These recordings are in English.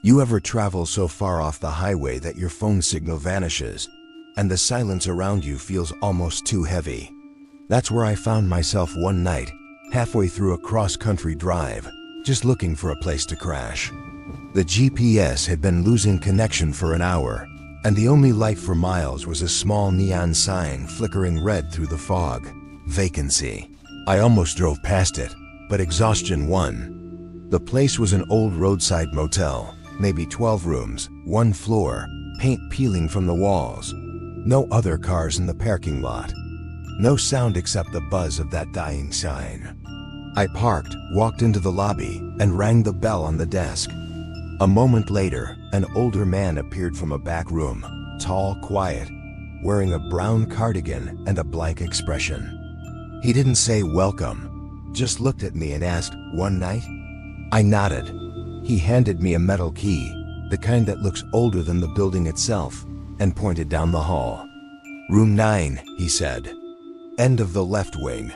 You ever travel so far off the highway that your phone signal vanishes, and the silence around you feels almost too heavy? That's where I found myself one night, halfway through a cross-country drive, just looking for a place to crash. The GPS had been losing connection for an hour, and the only light for miles was a small neon sign flickering red through the fog. Vacancy. I almost drove past it, but exhaustion won. The place was an old roadside motel, maybe 12 rooms, one floor, paint peeling from the walls. No other cars in the parking lot. No sound except the buzz of that dying sign. I parked, walked into the lobby, and rang the bell on the desk. A moment later, an older man appeared from a back room, tall, quiet, wearing a brown cardigan and a blank expression. He didn't say welcome, just looked at me and asked, "One night?" I nodded. He handed me a metal key, the kind that looks older than the building itself, and pointed down the hall. "Room 9, he said. "End of the left wing."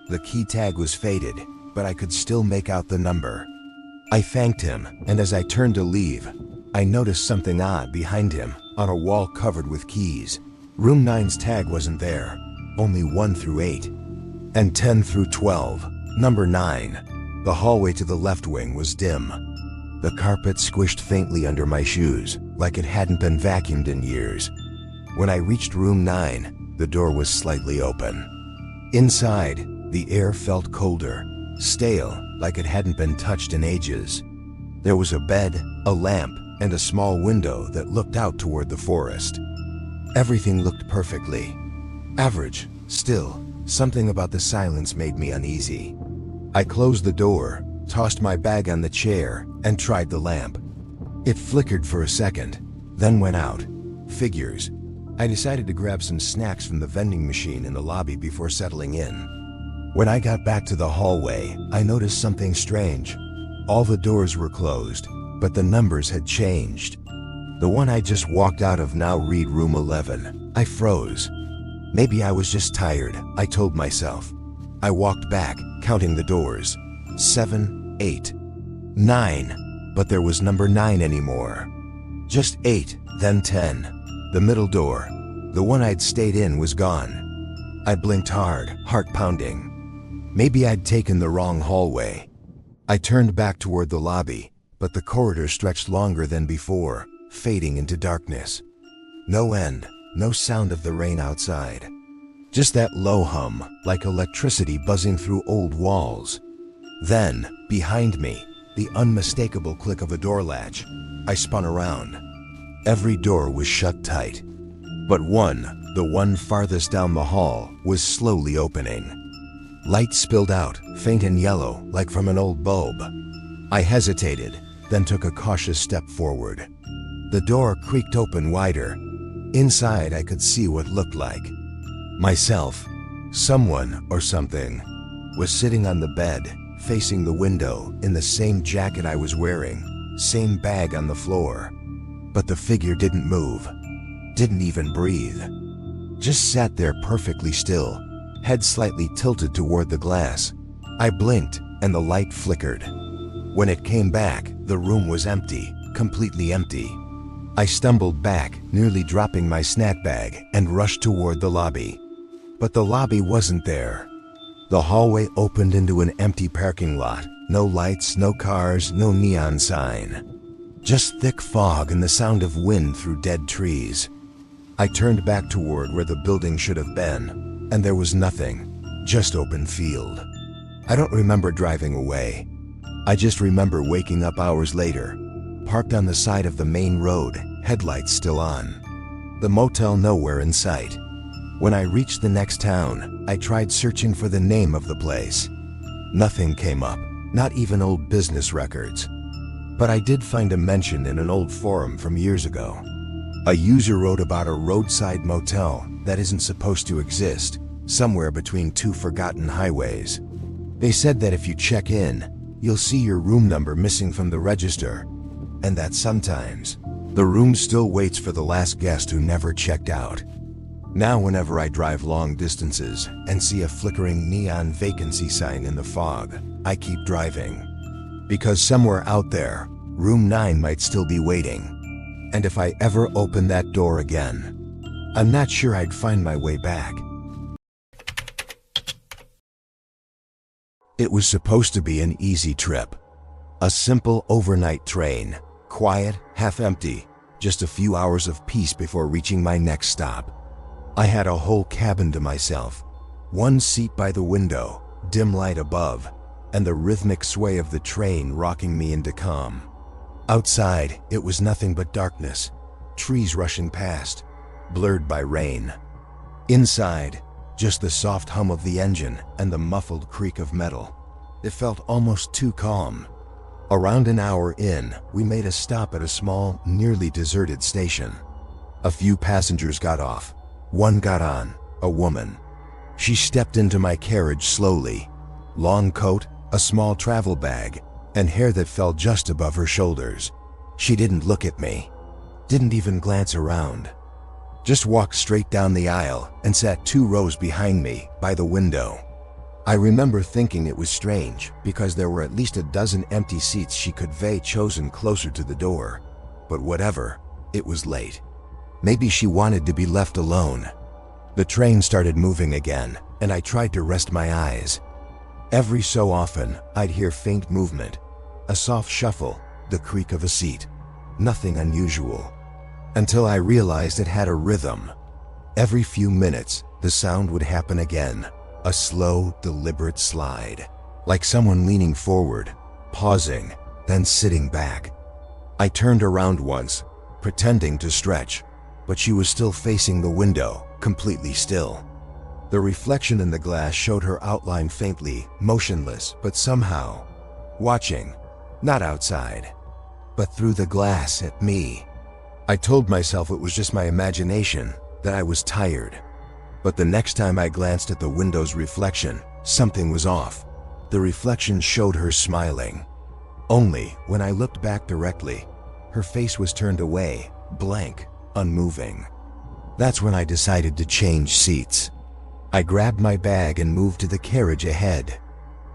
The key tag was faded, but I could still make out the number. I thanked him, and as I turned to leave, I noticed something odd behind him, on a wall covered with keys. Room 9's tag wasn't there, only 1 through 8, and 10 through 12, number 9. The hallway to the left wing was dim. The carpet squished faintly under my shoes, like it hadn't been vacuumed in years. When I reached room 9, the door was slightly open. Inside, the air felt colder, stale, like it hadn't been touched in ages. There was a bed, a lamp, and a small window that looked out toward the forest. Everything looked perfectly average. Still, something about the silence made me uneasy. I closed the door, tossed my bag on the chair, and tried the lamp. It flickered for a second, then went out. Figures. I decided to grab some snacks from the vending machine in the lobby before settling in. When I got back to the hallway, I noticed something strange. All the doors were closed, but the numbers had changed. The one I just walked out of now read room 11. I froze. Maybe I was just tired, I told myself. I walked back, counting the doors. 7, 8, 9, but there was number 9 anymore. Just 8, then 10. The middle door, the one I'd stayed in, was gone. I blinked hard, heart pounding. Maybe I'd taken the wrong hallway. I turned back toward the lobby, but the corridor stretched longer than before, fading into darkness. No end, no sound of the rain outside. Just that low hum, like electricity buzzing through old walls. Then, behind me, the unmistakable click of a door latch. I spun around. Every door was shut tight. But one, the one farthest down the hall, was slowly opening. Light spilled out, faint and yellow, like from an old bulb. I hesitated, then took a cautious step forward. The door creaked open wider. Inside, I could see what looked like myself. Someone, or something, was sitting on the bed, facing the window, in the same jacket I was wearing, same bag on the floor. But the figure didn't move, didn't even breathe. Just sat there perfectly still, head slightly tilted toward the glass. I blinked, and the light flickered. When it came back, the room was empty, completely empty. I stumbled back, nearly dropping my snack bag, and rushed toward the lobby. But the lobby wasn't there. The hallway opened into an empty parking lot. No lights, no cars, no neon sign. Just thick fog and the sound of wind through dead trees. I turned back toward where the building should have been, and there was nothing, just open field. I don't remember driving away. I just remember waking up hours later, parked on the side of the main road, headlights still on. The motel nowhere in sight. When I reached the next town, I tried searching for the name of the place. Nothing came up, not even old business records. But I did find a mention in an old forum from years ago. A user wrote about a roadside motel that isn't supposed to exist, somewhere between 2 forgotten highways. They said that if you check in, you'll see your room number missing from the register, and that sometimes the room still waits for the last guest who never checked out. Now whenever I drive long distances and see a flickering neon vacancy sign in the fog, I keep driving. Because somewhere out there, Room 9 might still be waiting. And if I ever opened that door again, I'm not sure I'd find my way back. It was supposed to be an easy trip. A simple overnight train, quiet, half empty, just a few hours of peace before reaching my next stop. I had a whole cabin to myself, one seat by the window, dim light above, and the rhythmic sway of the train rocking me into calm. Outside, it was nothing but darkness, trees rushing past, blurred by rain. Inside, just the soft hum of the engine and the muffled creak of metal. It felt almost too calm. Around an hour in, we made a stop at a small, nearly deserted station. A few passengers got off. One got on, a woman. She stepped into my carriage slowly. Long coat, a small travel bag, and hair that fell just above her shoulders. She didn't look at me, didn't even glance around. Just walked straight down the aisle and sat 2 rows behind me by the window. I remember thinking it was strange because there were at least a dozen empty seats she could have chosen closer to the door. But whatever, it was late. Maybe she wanted to be left alone. The train started moving again, and I tried to rest my eyes. Every so often, I'd hear faint movement, a soft shuffle, the creak of a seat. Nothing unusual. Until I realized it had a rhythm. Every few minutes, the sound would happen again, a slow, deliberate slide, like someone leaning forward, pausing, then sitting back. I turned around once, pretending to stretch, but she was still facing the window, completely still. The reflection in the glass showed her outline faintly, motionless, but somehow watching, not outside, but through the glass at me. I told myself it was just my imagination, that I was tired. But the next time I glanced at the window's reflection, something was off. The reflection showed her smiling. Only, when I looked back directly, her face was turned away, blank, unmoving. That's when I decided to change seats. I grabbed my bag and moved to the carriage ahead.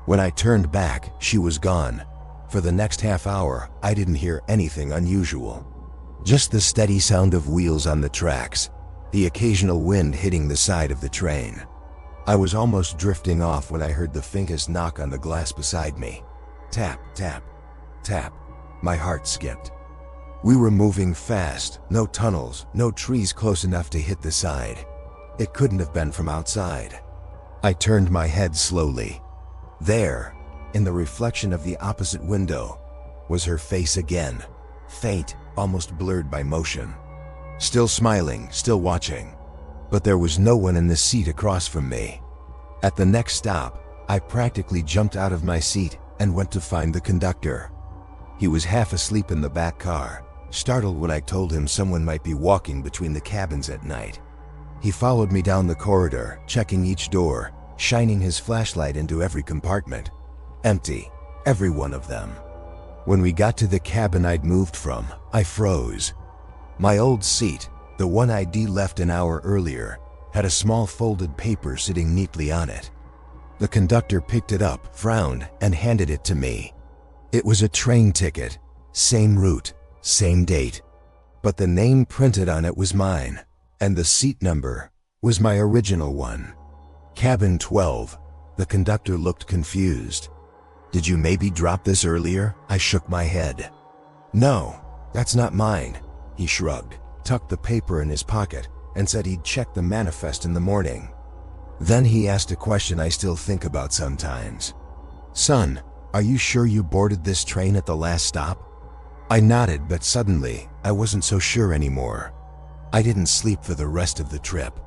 When I turned back, she was gone. For the next half hour, I didn't hear anything unusual. Just the steady sound of wheels on the tracks, the occasional wind hitting the side of the train. I was almost drifting off when I heard the faintest knock on the glass beside me. Tap, tap, tap. My heart skipped. We were moving fast, no tunnels, no trees close enough to hit the side. It couldn't have been from outside. I turned my head slowly. There, in the reflection of the opposite window, was her face again, faint, almost blurred by motion. Still smiling, still watching. But there was no one in the seat across from me. At the next stop, I practically jumped out of my seat and went to find the conductor. He was half asleep in the back car, startled when I told him someone might be walking between the cabins at night. He followed me down the corridor, checking each door, shining his flashlight into every compartment. Empty, every one of them. When we got to the cabin I'd moved from, I froze. My old seat, the one I'd left an hour earlier, had a small folded paper sitting neatly on it. The conductor picked it up, frowned, and handed it to me. It was a train ticket, same route, same date. But the name printed on it was mine, and the seat number was my original one. Cabin 12. The conductor looked confused. "Did you maybe drop this earlier?" I shook my head. "No, that's not mine." He shrugged, tucked the paper in his pocket, and said he'd check the manifest in the morning. Then he asked a question I still think about sometimes. "Son, are you sure you boarded this train at the last stop?" I nodded, but suddenly, I wasn't so sure anymore. I didn't sleep for the rest of the trip.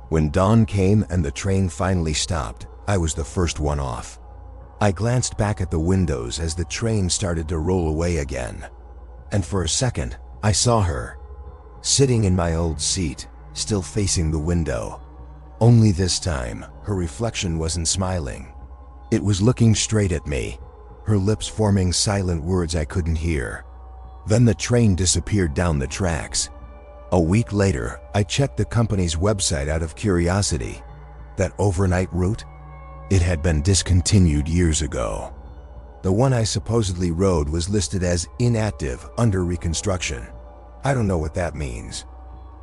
When dawn came and the train finally stopped, I was the first one off. I glanced back at the windows as the train started to roll away again. And for a second, I saw her, sitting in my old seat, still facing the window. Only this time, her reflection wasn't smiling. It was looking straight at me, her lips forming silent words I couldn't hear. Then the train disappeared down the tracks. A week later, I checked the company's website out of curiosity. That overnight route? It had been discontinued years ago. The one I supposedly rode was listed as inactive, under reconstruction. I don't know what that means.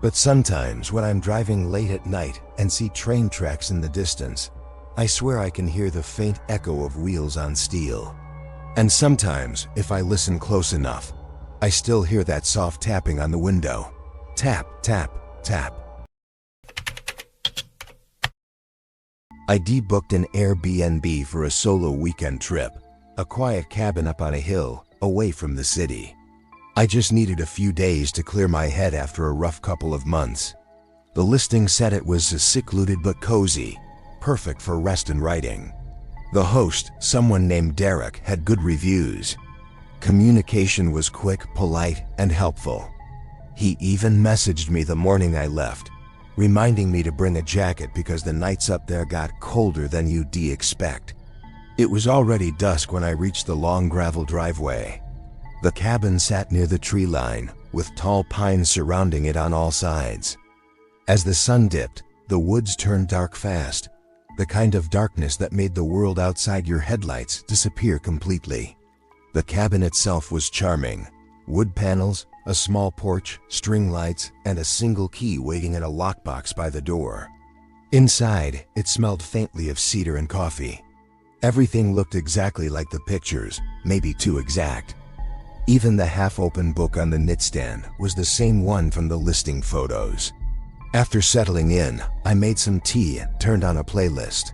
But sometimes when I'm driving late at night and see train tracks in the distance, I swear I can hear the faint echo of wheels on steel. And sometimes, if I listen close enough, I still hear that soft tapping on the window. Tap, tap, tap. I debooked an Airbnb for a solo weekend trip, a quiet cabin up on a hill, away from the city. I just needed a few days to clear my head after a rough couple of months. The listing said it was secluded but cozy, perfect for rest and writing. The host, someone named Derek, had good reviews. Communication was quick, polite, and helpful. He even messaged me the morning I left, reminding me to bring a jacket because the nights up there got colder than you'd expect. It was already dusk when I reached the long gravel driveway. The cabin sat near the tree line, with tall pines surrounding it on all sides. As the sun dipped, the woods turned dark fast, the kind of darkness that made the world outside your headlights disappear completely. The cabin itself was charming. Wood panels, a small porch, string lights, and a single key waiting in a lockbox by the door. Inside, it smelled faintly of cedar and coffee. Everything looked exactly like the pictures, maybe too exact. Even the half-open book on the nightstand was the same one from the listing photos. After settling in, I made some tea and turned on a playlist.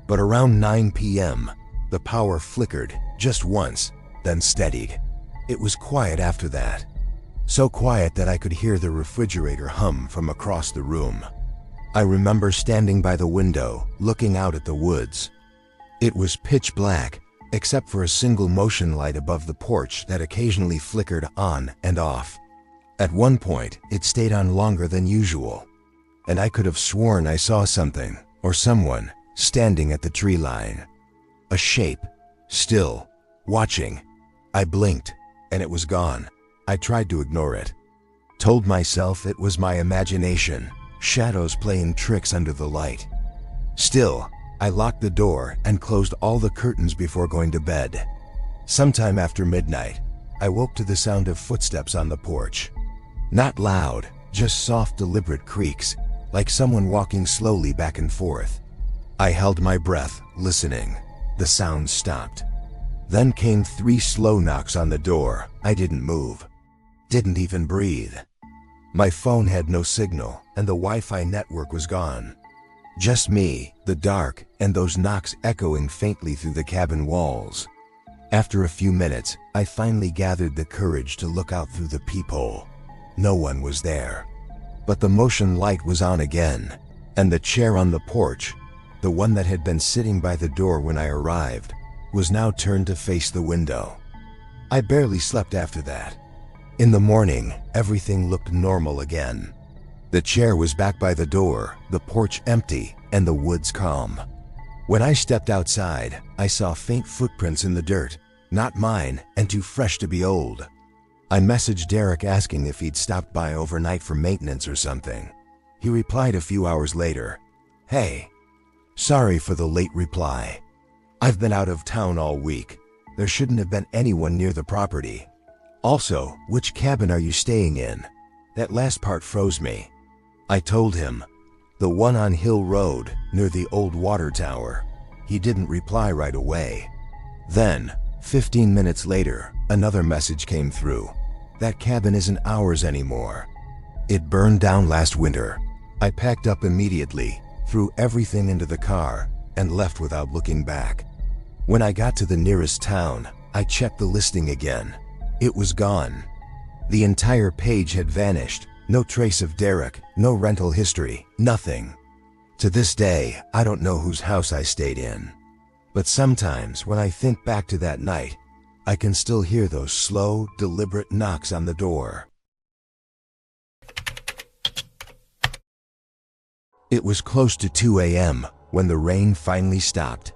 But around 9 p.m., the power flickered just once, then steadied. It was quiet after that. So quiet that I could hear the refrigerator hum from across the room. I remember standing by the window, looking out at the woods. It was pitch black, except for a single motion light above the porch that occasionally flickered on and off. At one point, it stayed on longer than usual, and I could have sworn I saw something, or someone, standing at the tree line. A shape, still, watching. I blinked, and it was gone. I tried to ignore it. Told myself it was my imagination, shadows playing tricks under the light. Still, I locked the door and closed all the curtains before going to bed. Sometime after midnight, I woke to the sound of footsteps on the porch. Not loud, just soft, deliberate creaks, like someone walking slowly back and forth. I held my breath, listening. The sound stopped. Then came 3 slow knocks on the door. I didn't move. Didn't even breathe. My phone had no signal, and the Wi-Fi network was gone. Just me, the dark, and those knocks echoing faintly through the cabin walls. After a few minutes, I finally gathered the courage to look out through the peephole. No one was there. But the motion light was on again, and the chair on the porch, the one that had been sitting by the door when I arrived, was now turned to face the window. I barely slept after that. In the morning, everything looked normal again. The chair was back by the door, the porch empty, and the woods calm. When I stepped outside, I saw faint footprints in the dirt, not mine and too fresh to be old. I messaged Derek asking if he'd stopped by overnight for maintenance or something. He replied a few hours later, "Hey, sorry for the late reply. I've been out of town all week. There shouldn't have been anyone near the property. Also, which cabin are you staying in?" That last part froze me. I told him, "The one on Hill Road, near the old water tower." He didn't reply right away. Then, 15 minutes later, another message came through. "That cabin isn't ours anymore. It burned down last winter." I packed up immediately, threw everything into the car, and left without looking back. When I got to the nearest town, I checked the listing again. It was gone. The entire page had vanished. No trace of Derek, no rental history, nothing. To this day, I don't know whose house I stayed in. But sometimes when I think back to that night, I can still hear those slow, deliberate knocks on the door. It was close to 2 a.m. when the rain finally stopped.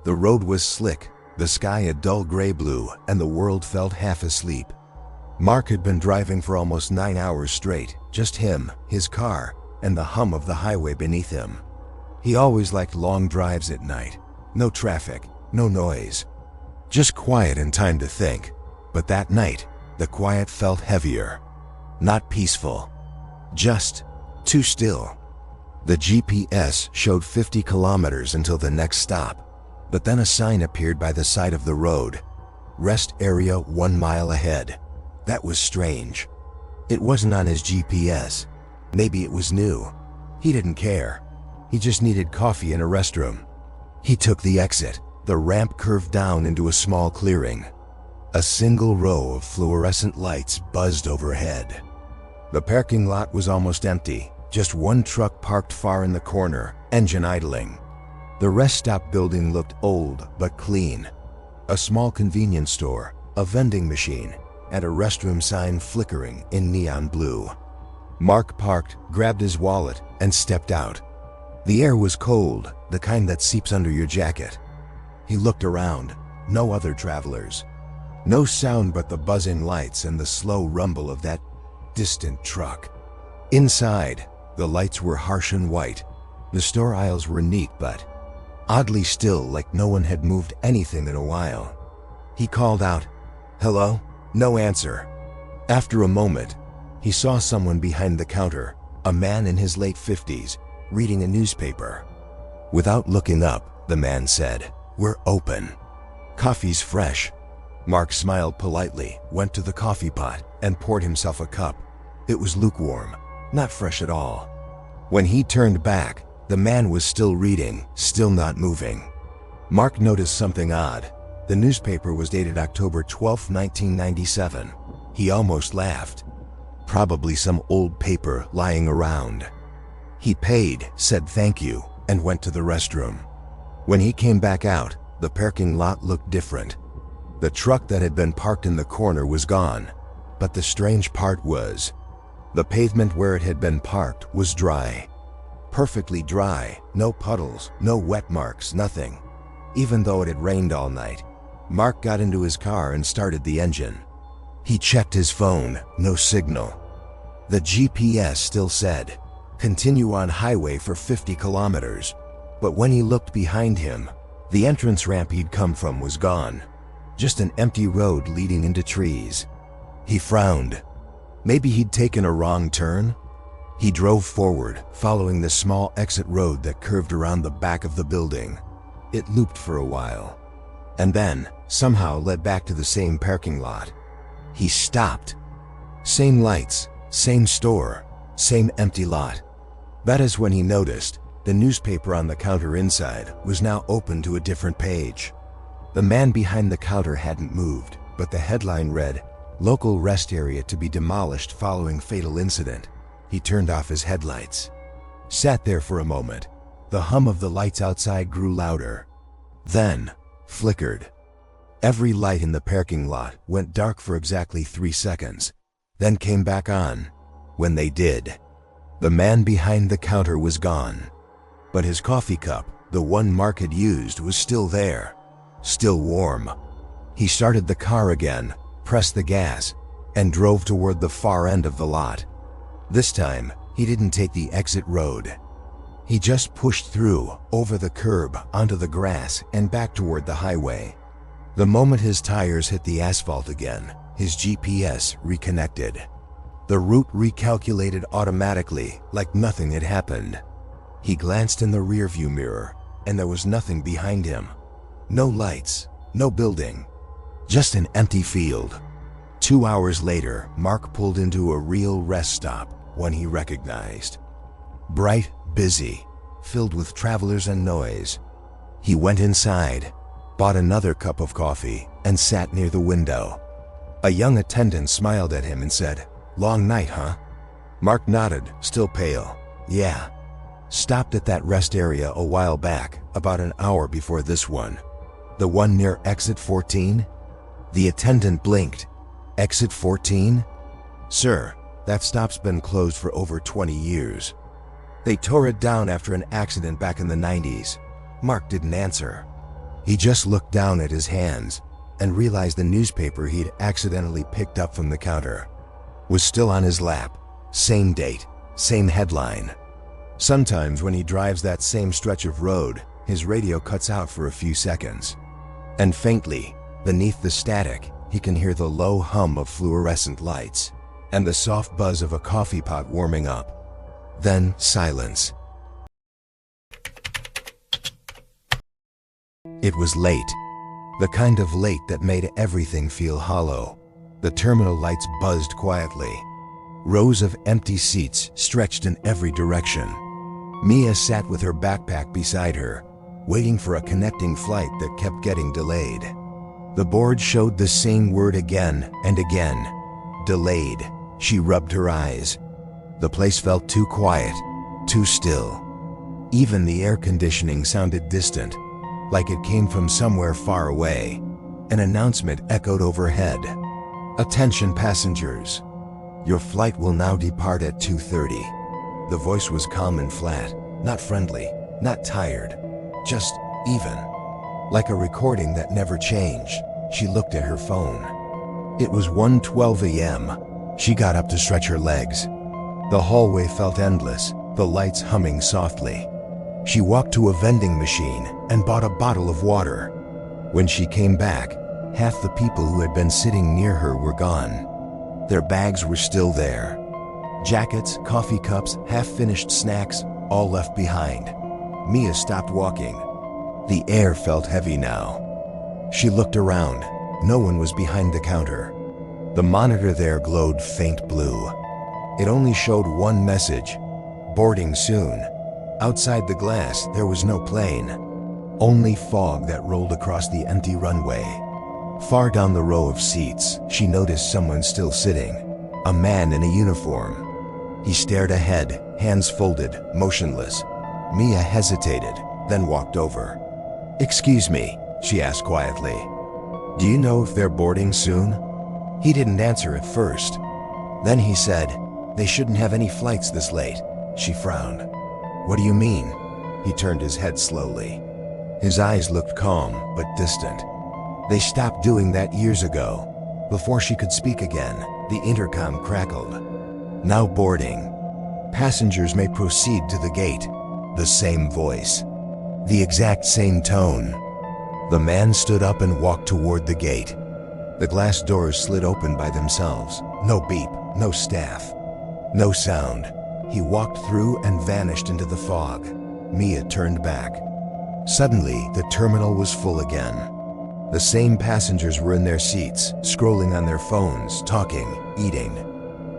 The road was slick, the sky a dull gray blue, and the world felt half asleep. Mark had been driving for almost 9 hours straight, just him, his car, and the hum of the highway beneath him. He always liked long drives at night. No traffic, no noise. Just quiet and time to think. But that night, the quiet felt heavier. Not peaceful. Just too still. The GPS showed 50 kilometers until the next stop, but then a sign appeared by the side of the road. Rest area 1 mile ahead. That was strange. It wasn't on his GPS. Maybe it was new. He didn't care. He just needed coffee and a restroom. He took the exit. The ramp curved down into a small clearing. A single row of fluorescent lights buzzed overhead. The parking lot was almost empty. Just one truck parked far in the corner, engine idling. The rest stop building looked old but clean. A small convenience store, a vending machine, and a restroom sign flickering in neon blue. Mark parked, grabbed his wallet, and stepped out. The air was cold, the kind that seeps under your jacket. He looked around. No other travelers. No sound but the buzzing lights and the slow rumble of that distant truck. Inside, the lights were harsh and white. The store aisles were neat but oddly still, like no one had moved anything in a while. He called out, "Hello?" No answer. After a moment, he saw someone behind the counter, a man in his late 50s, reading a newspaper. Without looking up, the man said, "We're open. Coffee's fresh." Mark smiled politely, went to the coffee pot, and poured himself a cup. It was lukewarm, not fresh at all. When he turned back, the man was still reading, still not moving. Mark noticed something odd. The newspaper was dated October 12, 1997. He almost laughed. Probably some old paper lying around. He paid, said thank you, and went to the restroom. When he came back out, the parking lot looked different. The truck that had been parked in the corner was gone. But the strange part was, the pavement where it had been parked was dry. Perfectly dry, no puddles, no wet marks, nothing. Even though it had rained all night. Mark got into his car and started the engine. He checked his phone, no signal. The GPS still said, "Continue on highway for 50 kilometers. But when he looked behind him, the entrance ramp he'd come from was gone. Just an empty road leading into trees. He frowned. Maybe he'd taken a wrong turn? He drove forward, following the small exit road that curved around the back of the building. It looped for a while, and then somehow led back to the same parking lot. He stopped. Same lights, same store, same empty lot. That is when he noticed the newspaper on the counter inside was now open to a different page. The man behind the counter hadn't moved, but the headline read, "Local rest area to be demolished following fatal incident." He turned off his headlights. Sat there for a moment. The hum of the lights outside grew louder. Then, flickered. Every light in the parking lot went dark for exactly 3 seconds, then came back on. When they did, the man behind the counter was gone. But his coffee cup, the one Mark had used, was still there. Still warm. He started the car again, pressed the gas, and drove toward the far end of the lot. This time, he didn't take the exit road. He just pushed through, over the curb, onto the grass, and back toward the highway. The moment his tires hit the asphalt again, his GPS reconnected. The route recalculated automatically, like nothing had happened. He glanced in the rearview mirror, and there was nothing behind him. No lights, no building, just an empty field. 2 hours later, Mark pulled into a real rest stop, one he recognized. Bright, busy, filled with travelers and noise. He went inside, bought another cup of coffee, and sat near the window. A young attendant smiled at him and said, "Long night, huh?" Mark nodded, still pale. "Yeah. Stopped at that rest area a while back, about an hour before this one." "The one near exit 14? The attendant blinked. "Exit 14? "Sir, that stop's been closed for over 20 years. They tore it down after an accident back in the 90s. Mark didn't answer. He just looked down at his hands and realized the newspaper he'd accidentally picked up from the counter was still on his lap. Same date, same headline. Sometimes when he drives that same stretch of road, his radio cuts out for a few seconds. And faintly, Beneath the static, he can hear the low hum of fluorescent lights and the soft buzz of a coffee pot warming up. Then silence. It was late, the kind of late that made everything feel hollow. The terminal lights buzzed quietly. Rows of empty seats stretched in every direction. Mia sat with her backpack beside her, waiting for a connecting flight that kept getting delayed. The board showed the same word again and again. Delayed. She rubbed her eyes. The place felt too quiet, too still. Even the air conditioning sounded distant, like it came from somewhere far away. An announcement echoed overhead. "Attention passengers. Your flight will now depart at 2:30. The voice was calm and flat, not friendly, not tired, just even. Like a recording that never changed. She looked at her phone. It was 1:12 a.m. She got up to stretch her legs. The hallway felt endless, the lights humming softly. She walked to a vending machine and bought a bottle of water. When she came back, half the people who had been sitting near her were gone. Their bags were still there. Jackets, coffee cups, half-finished snacks, all left behind. Mia stopped walking. The air felt heavy now. She looked around. No one was behind the counter. The monitor there glowed faint blue. It only showed one message: boarding soon. Outside the glass, there was no plane. Only fog that rolled across the empty runway. Far down the row of seats, she noticed someone still sitting. A man in a uniform. He stared ahead, hands folded, motionless. Mia hesitated, then walked over. "Excuse me," she asked quietly. "Do you know if they're boarding soon?" He didn't answer at first. Then he said, "They shouldn't have any flights this late." She frowned. "What do you mean?" He turned his head slowly. His eyes looked calm, but distant. "They stopped doing that years ago." Before she could speak again, the intercom crackled. "Now boarding. Passengers may proceed to the gate." The same voice. The exact same tone. The man stood up and walked toward the gate. The glass doors slid open by themselves. No beep, no staff, no sound. He walked through and vanished into the fog. Mia turned back. Suddenly, the terminal was full again. The same passengers were in their seats, scrolling on their phones, talking, eating.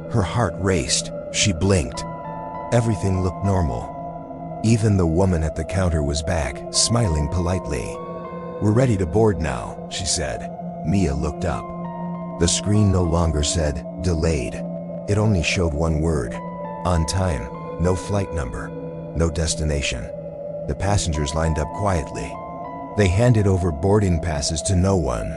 Her heart raced. She blinked. Everything looked normal. Even the woman at the counter was back, smiling politely. "We're ready to board now," she said. Mia looked up. The screen no longer said, "delayed." It only showed one word: on time. No flight number, no destination. The passengers lined up quietly. They handed over boarding passes to no one.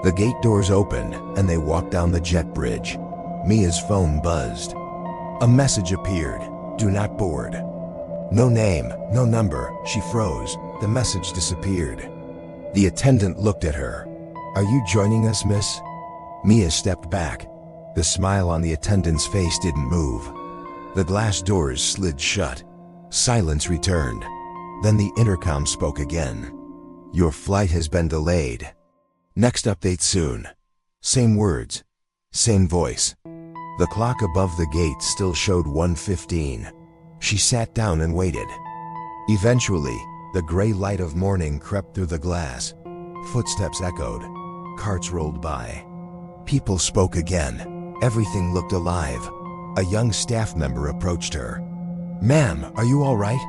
The gate doors opened, and they walked down the jet bridge. Mia's phone buzzed. A message appeared: "Do not board." No name, no number. She froze. The message disappeared. The attendant looked at her. "Are you joining us, miss?" Mia stepped back. The smile on the attendant's face didn't move. The glass doors slid shut. Silence returned. Then the intercom spoke again. "Your flight has been delayed. Next update soon." Same words, same voice. The clock above the gate still showed 1:15. She sat down and waited. Eventually, the gray light of morning crept through the glass. Footsteps echoed. Carts rolled by. People spoke again. Everything looked alive. A young staff member approached her. "Ma'am, are you all right?"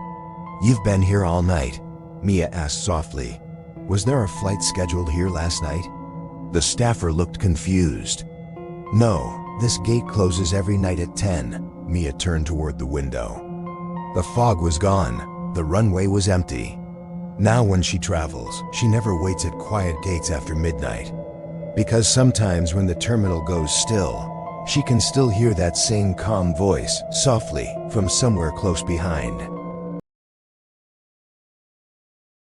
"You've been here all night?" Mia asked softly. "Was there a flight scheduled here last night?" The staffer looked confused. "No, this gate closes every night at 10. Mia turned toward the window. The fog was gone. The runway was empty. Now when she travels, she never waits at quiet gates after midnight. Because sometimes when the terminal goes still, she can still hear that same calm voice, softly, from somewhere close behind.